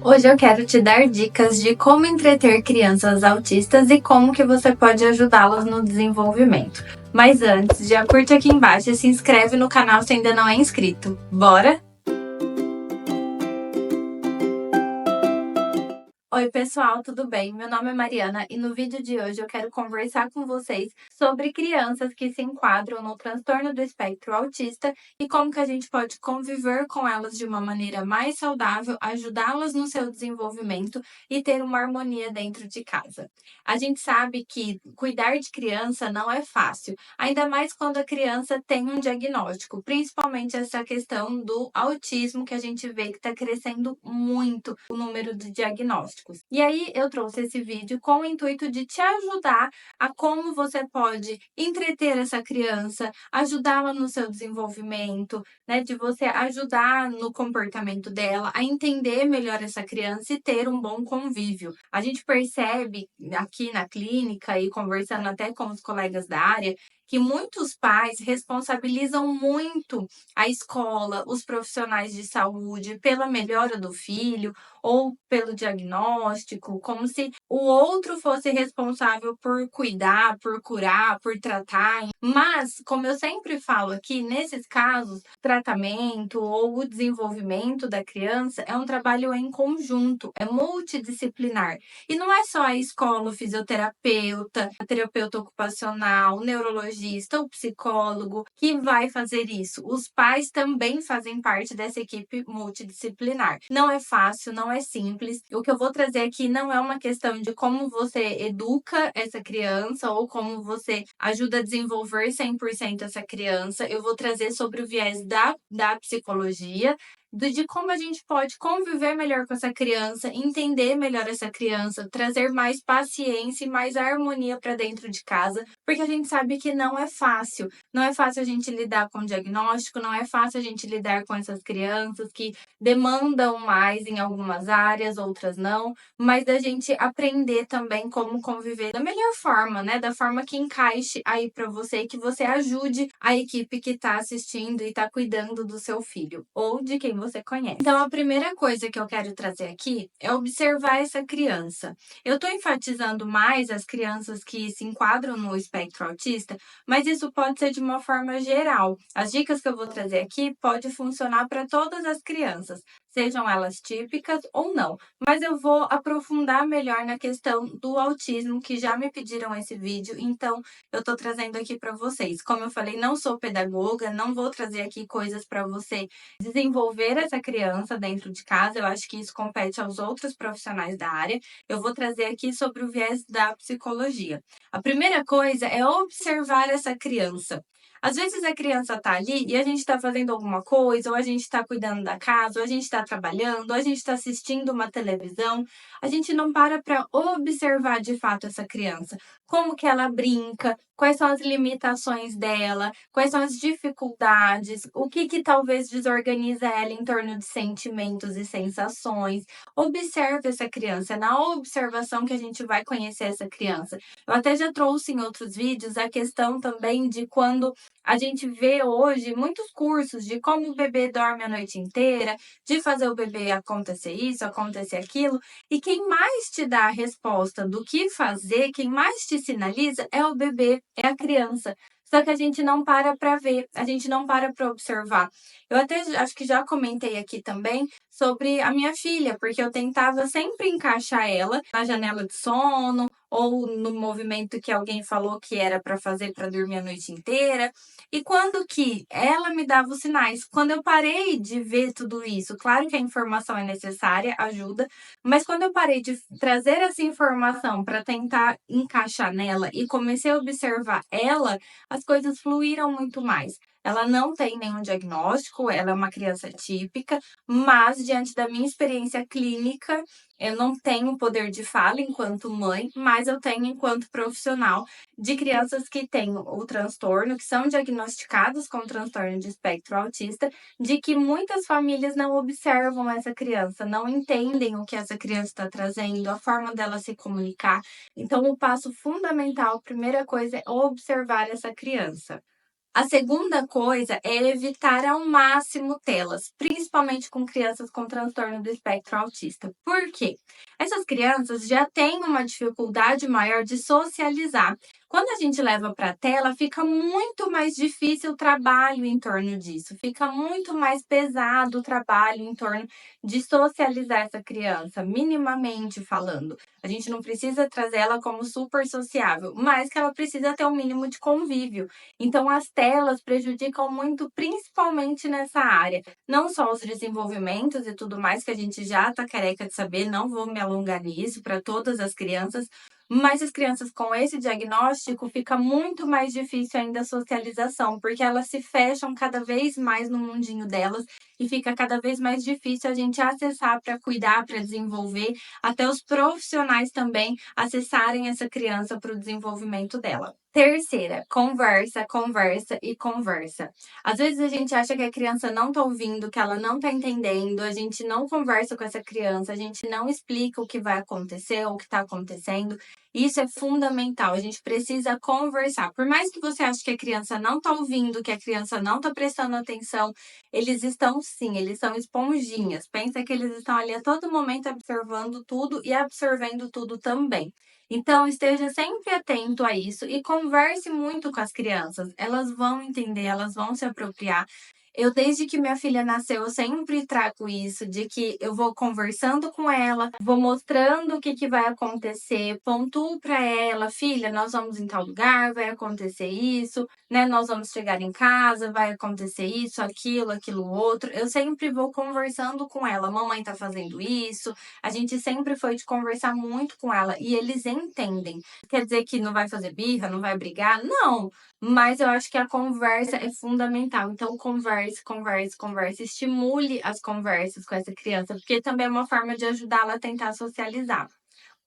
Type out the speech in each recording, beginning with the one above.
Hoje eu quero te dar dicas de como entreter crianças autistas e como que você pode ajudá-las no desenvolvimento. Mas antes, já curte aqui embaixo e se inscreve no canal se ainda não é inscrito. Bora? Oi, pessoal, tudo bem? Meu nome é Mariana e no vídeo de hoje eu quero conversar com vocês sobre crianças que se enquadram no transtorno do espectro autista e como que a gente pode conviver com elas de uma maneira mais saudável, ajudá-las no seu desenvolvimento e ter uma harmonia dentro de casa. A gente sabe que cuidar de criança não é fácil, ainda mais quando a criança tem um diagnóstico, principalmente essa questão do autismo que a gente vê que está crescendo muito o número de diagnósticos. E aí eu trouxe esse vídeo com o intuito de te ajudar a como você pode entreter essa criança, ajudá-la no seu desenvolvimento, né? De você ajudar no comportamento dela, a entender melhor essa criança e ter um bom convívio. A gente percebe aqui na clínica e conversando até com os colegas da área que muitos pais responsabilizam muito a escola, os profissionais de saúde pela melhora do filho ou pelo diagnóstico, como se o outro fosse responsável por cuidar, por curar, por tratar. Mas, como eu sempre falo aqui, nesses casos, tratamento ou o desenvolvimento da criança é um trabalho em conjunto, é multidisciplinar. E não é só a escola, o fisioterapeuta, a terapeuta ocupacional, o neurologista, o psicólogo que vai fazer isso. Os pais também fazem parte dessa equipe multidisciplinar. Não é fácil, não é simples. O que eu vou trazer aqui não é uma questão de como você educa essa criança ou como você ajuda a desenvolver 100% essa criança. Eu vou trazer sobre o viés da psicologia, de como a gente pode conviver melhor com essa criança, entender melhor essa criança, trazer mais paciência e mais harmonia para dentro de casa, porque a gente sabe que não é fácil. Não é fácil a gente lidar com o diagnóstico, não é fácil a gente lidar com essas crianças que demandam mais em algumas áreas, outras não, mas da gente aprender também como conviver da melhor forma, né? Da forma que encaixe aí para você e que você ajude a equipe que está assistindo e está cuidando do seu filho ou de quem você conhece. Então, a primeira coisa que eu quero trazer aqui é observar essa criança. Eu estou enfatizando mais as crianças que se enquadram no espectro autista, mas isso pode ser de uma forma geral. As dicas que eu vou trazer aqui podem funcionar para todas as crianças, sejam elas típicas ou não. Mas eu vou aprofundar melhor na questão do autismo, que já me pediram esse vídeo, então eu estou trazendo aqui para vocês. Como eu falei, não sou pedagoga, não vou trazer aqui coisas para você desenvolver essa criança dentro de casa, eu acho que isso compete aos outros profissionais da área. Eu vou trazer aqui sobre o viés da psicologia. A primeira coisa é observar essa criança. Às vezes a criança está ali e a gente está fazendo alguma coisa, ou a gente está cuidando da casa, ou a gente está trabalhando, ou a gente está assistindo uma televisão. A gente não para observar de fato essa criança. Como que ela brinca, quais são as limitações dela, quais são as dificuldades, o que que talvez desorganiza ela em torno de sentimentos e sensações. Observe essa criança, é na observação que a gente vai conhecer essa criança. Eu até já trouxe em outros vídeos a questão também de quando a gente vê hoje muitos cursos de como o bebê dorme a noite inteira, de fazer o bebê acontecer isso, acontecer aquilo, e quem mais te dá a resposta do que fazer, quem mais te sinaliza é o bebê, é a criança. Só que a gente não para ver, a gente não para observar. Eu até acho que já comentei aqui também sobre a minha filha, porque eu tentava sempre encaixar ela na janela de sono ou no movimento que alguém falou que era para fazer para dormir a noite inteira. E quando que ela me dava os sinais? Quando eu parei de ver tudo isso, claro que a informação é necessária, ajuda, mas quando eu parei de trazer essa informação para tentar encaixar nela e comecei a observar ela, as coisas fluíram muito mais. Ela não tem nenhum diagnóstico, ela é uma criança típica, mas diante da minha experiência clínica, eu não tenho poder de fala enquanto mãe, mas eu tenho enquanto profissional de crianças que têm o transtorno, que são diagnosticadas com transtorno de espectro autista, de que muitas famílias não observam essa criança, não entendem o que essa criança está trazendo, a forma dela se comunicar. Então, o passo fundamental, a primeira coisa, é observar essa criança. A segunda coisa é evitar ao máximo telas, principalmente com crianças com transtorno do espectro autista. Por quê? Essas crianças já têm uma dificuldade maior de socializar. Quando a gente leva para a tela, fica muito mais difícil o trabalho em torno disso, fica muito mais pesado o trabalho em torno de socializar essa criança, minimamente falando. A gente não precisa trazer ela como super sociável, mas que ela precisa ter um mínimo de convívio. Então, as telas prejudicam muito, principalmente nessa área. Não só os desenvolvimentos e tudo mais, que a gente já está careca de saber, não vou me alongar nisso para todas as crianças, mas as crianças com esse diagnóstico fica muito mais difícil ainda a socialização, porque elas se fecham cada vez mais no mundinho delas e fica cada vez mais difícil a gente acessar para cuidar, para desenvolver, até os profissionais também acessarem essa criança para o desenvolvimento dela. Terceira, conversa, conversa e conversa. Às vezes a gente acha que a criança não está ouvindo, que ela não está entendendo, a gente não conversa com essa criança, a gente não explica o que vai acontecer ou o que está acontecendo. Isso é fundamental, a gente precisa conversar. Por mais que você ache que a criança não está ouvindo, que a criança não está prestando atenção, eles estão sim, eles são esponjinhas. Pensa que eles estão ali a todo momento observando tudo e absorvendo tudo também. Então, esteja sempre atento a isso e converse muito com as crianças. Elas vão entender, elas vão se apropriar. Eu, desde que minha filha nasceu, eu sempre trago isso, de que eu vou conversando com ela, vou mostrando o que vai acontecer, pontuo para ela, filha, nós vamos em tal lugar, vai acontecer isso, né? Nós vamos chegar em casa, vai acontecer isso, aquilo outro. Eu sempre vou conversando com ela. Mamãe tá fazendo isso. A gente sempre foi de conversar muito com ela e eles entendem. Quer dizer que não vai fazer birra, não vai brigar? Não, mas eu acho que a conversa é fundamental. Então, converse, converse, converse. Estimule as conversas com essa criança, porque também é uma forma de ajudá-la a tentar socializar.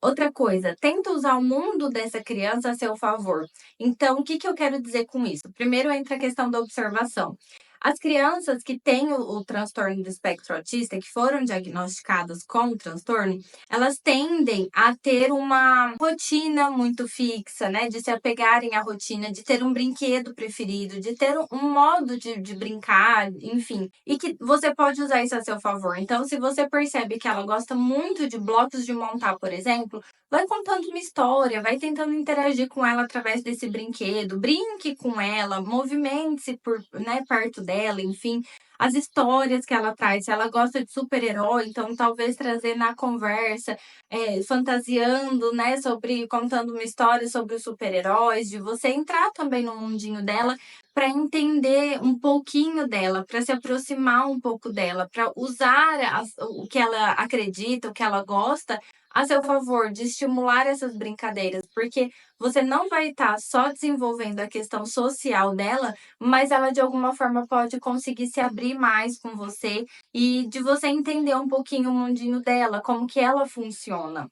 Outra coisa, tenta usar o mundo dessa criança a seu favor. Então, o que eu quero dizer com isso? Primeiro entra a questão da observação. As crianças que têm o transtorno do espectro autista, que foram diagnosticadas com o transtorno, elas tendem a ter uma rotina muito fixa, né? De se apegarem à rotina, de ter um brinquedo preferido, de ter um modo de brincar, enfim. E que você pode usar isso a seu favor. Então, se você percebe que ela gosta muito de blocos de montar, por exemplo, vai contando uma história, vai tentando interagir com ela através desse brinquedo, brinque com ela, movimente-se por, né, perto dela, enfim. As histórias que ela traz, se ela gosta de super-herói, então talvez trazer na conversa, fantasiando, né, sobre, contando uma história sobre os super-heróis, de você entrar também no mundinho dela para entender um pouquinho dela, para se aproximar um pouco dela, para usar o que ela acredita, o que ela gosta a seu favor, de estimular essas brincadeiras, porque você não vai estar só desenvolvendo a questão social dela, mas ela de alguma forma pode conseguir se abrir mais com você e de você entender um pouquinho o mundinho dela, como que ela funciona.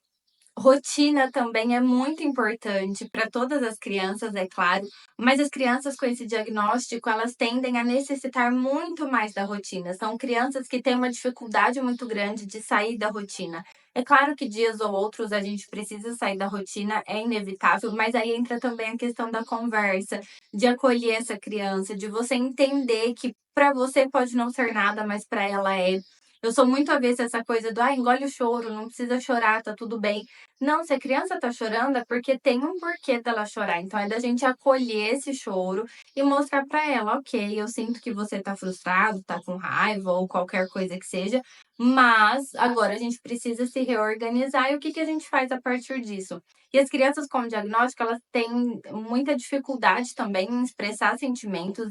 Rotina também é muito importante para todas as crianças, é claro, mas as crianças com esse diagnóstico, elas tendem a necessitar muito mais da rotina. São crianças que têm uma dificuldade muito grande de sair da rotina. É claro que dias ou outros a gente precisa sair da rotina, é inevitável, mas aí entra também a questão da conversa, de acolher essa criança, de você entender que para você pode não ser nada, mas para ela é. Eu sou muito avessa a essa coisa do, engole o choro, não precisa chorar, tá tudo bem. Não, se a criança tá chorando é porque tem um porquê dela chorar. Então é da gente acolher esse choro e mostrar para ela, ok, eu sinto que você tá frustrado, tá com raiva ou qualquer coisa que seja, mas agora a gente precisa se reorganizar e o que que a gente faz a partir disso? E as crianças com diagnóstico, elas têm muita dificuldade também em expressar sentimentos,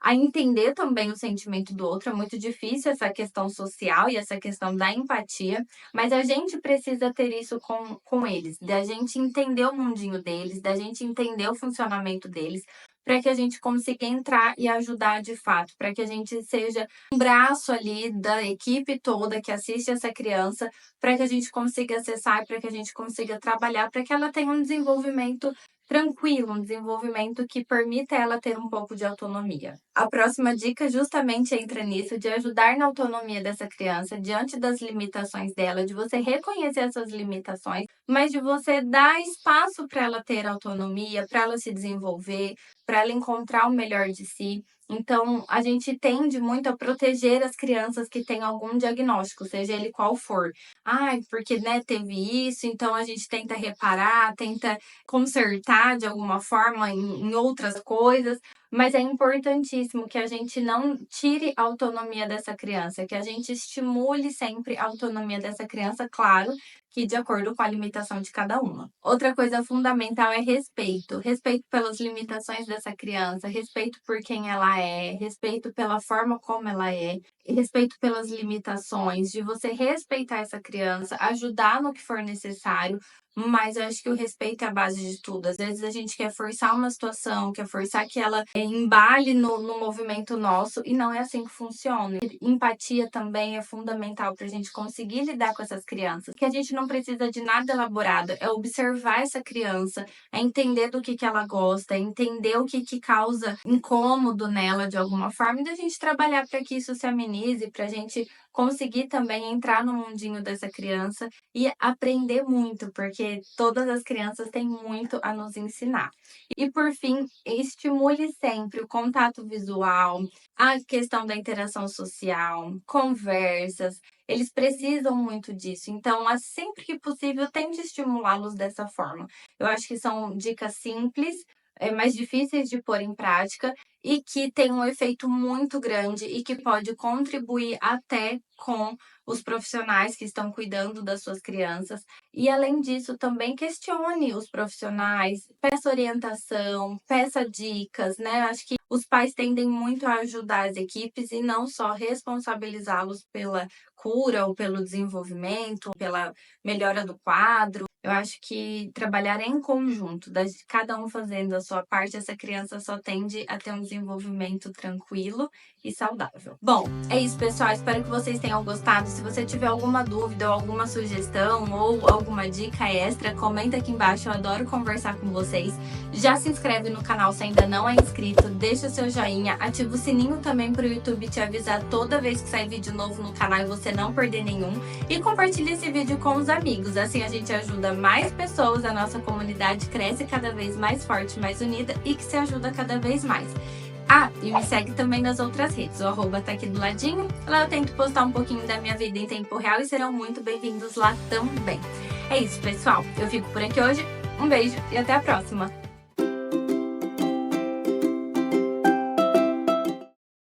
a entender também o sentimento do outro. É muito difícil essa questão social e essa questão da empatia, mas a gente precisa ter isso com eles, da gente entender o mundinho deles, da gente entender o funcionamento deles, para que a gente consiga entrar e ajudar de fato, para que a gente seja um braço ali da equipe toda que assiste essa criança, para que a gente consiga acessar e para que a gente consiga trabalhar, para que ela tenha um desenvolvimento tranquilo, um desenvolvimento que permita ela ter um pouco de autonomia. A próxima dica justamente entra nisso, de ajudar na autonomia dessa criança diante das limitações dela, de você reconhecer essas limitações, mas de você dar espaço para ela ter autonomia, para ela se desenvolver, para ela encontrar o melhor de si. Então, a gente tende muito a proteger as crianças que têm algum diagnóstico, seja ele qual for. Ai, porque, né, teve isso, então a gente tenta reparar, tenta consertar de alguma forma em outras coisas, mas é importantíssimo que a gente não tire a autonomia dessa criança, que a gente estimule sempre a autonomia dessa criança, claro, que de acordo com a limitação de cada uma. Outra coisa fundamental é respeito. Respeito pelas limitações dessa criança, respeito por quem ela é, respeito pela forma como ela é, respeito pelas limitações, de você respeitar essa criança, ajudar no que for necessário, mas eu acho que o respeito é a base de tudo. Às vezes a gente quer forçar uma situação, quer forçar que ela embale no movimento nosso, e não é assim que funciona. Empatia também é fundamental para a gente conseguir lidar com essas crianças. Que a gente não precisa de nada elaborado, é observar essa criança, é entender do que ela gosta, é entender o que causa incômodo nela de alguma forma, e da gente trabalhar para que isso se amenize, para a gente conseguir também entrar no mundinho dessa criança e aprender muito, porque todas as crianças têm muito a nos ensinar. E por fim, estimule sempre o contato visual, a questão da interação social, conversas. Eles precisam muito disso, então, sempre que possível, tente estimulá-los dessa forma. Eu acho que são dicas simples, mais difíceis de pôr em prática e que tem um efeito muito grande e que pode contribuir até com os profissionais que estão cuidando das suas crianças. E além disso, também questione os profissionais, peça orientação, peça dicas, né? Acho que os pais tendem muito a ajudar as equipes e não só responsabilizá-los pela cura ou pelo desenvolvimento, pela melhora do quadro. Eu acho que trabalhar em conjunto, cada um fazendo a sua parte, essa criança só tende a ter um desenvolvimento tranquilo e saudável. Bom, é isso, pessoal. Espero que vocês tenham gostado. Se você tiver alguma dúvida ou alguma sugestão ou alguma dica extra, comenta aqui embaixo. Eu adoro conversar com vocês. Já se inscreve no canal se ainda não é inscrito, deixa o seu joinha, ativa o sininho também para o YouTube te avisar toda vez que sair vídeo novo no canal e você não perder nenhum. E compartilhe esse vídeo com os amigos, assim a gente ajuda mais pessoas, a nossa comunidade cresce cada vez mais forte, mais unida e que se ajuda cada vez mais. Ah, e me segue também nas outras redes, o arroba tá aqui do ladinho. Lá eu tento postar um pouquinho da minha vida em tempo real e serão muito bem-vindos lá também. É isso, pessoal. Eu fico por aqui hoje. Um beijo e até a próxima!